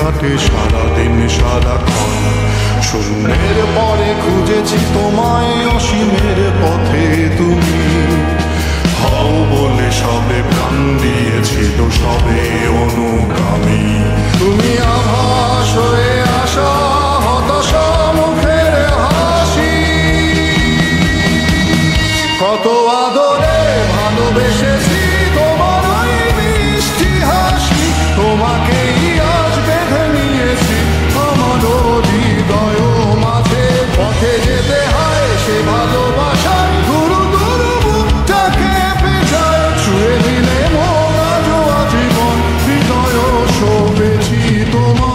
কাটে সারাদিন সারাক্ষণ। শূন্যের পরে খুঁজেছি তোমায় অসীমের পথে, তুমি হও বলে সবে প্রাণ দিয়েছিল, সবে অনুগামী। তুমি আভাস হয়ে আসা হতাশা মুখের হাসি, কত আদরে ভালোবেসেছি তোমার ওই মিষ্টি হাসি। তোমাকেই আজ বেঁধে নিয়েছি আমার হৃদয় মাঝে, পথে যেতে হয় সে ভালোবাসা গুরু গুরু বুকটাকে পেঁচায়, ছুঁয়ে দিলে মন আজও আজীবন হৃদয় শোভেছি তোমায়।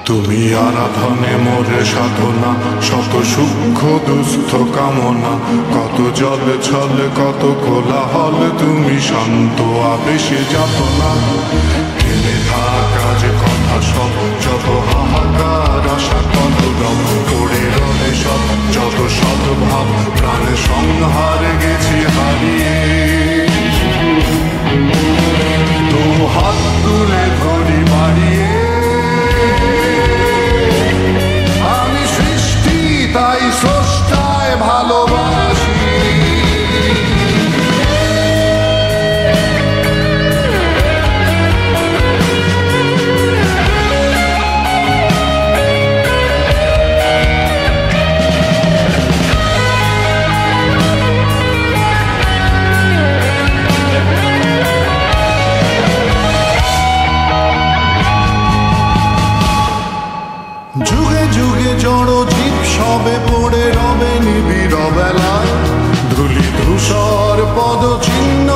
তুমি আরাধনে মোরে সাধনা, শত সূক্ষ্ম দুস্থ কামনা, কত জল ছল কত কোলাহল, তুমি শান্ত আবেশে যাতনা। ফেলে থাকা যে কথা সব, যত হাহাকার আশা কত রব, পড়ে রবে সব যত সদ্ভাব, প্রাণে সংহার গেছি হারিয়ে। তো হাত তুলে ধরি বাড়িয়ে, তাই স্রষ্টায় ভালোবাসি। যুগে যুগে জড় জীব সবে পড়ে রবে নিবিড় বেলায়, ধুলি ধূসর পদ চিহ্ন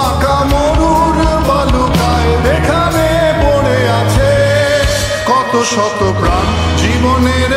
আঁকা মরুর বালুকায়, এখানে পড়ে আছে কত শত প্রাণ জীবনের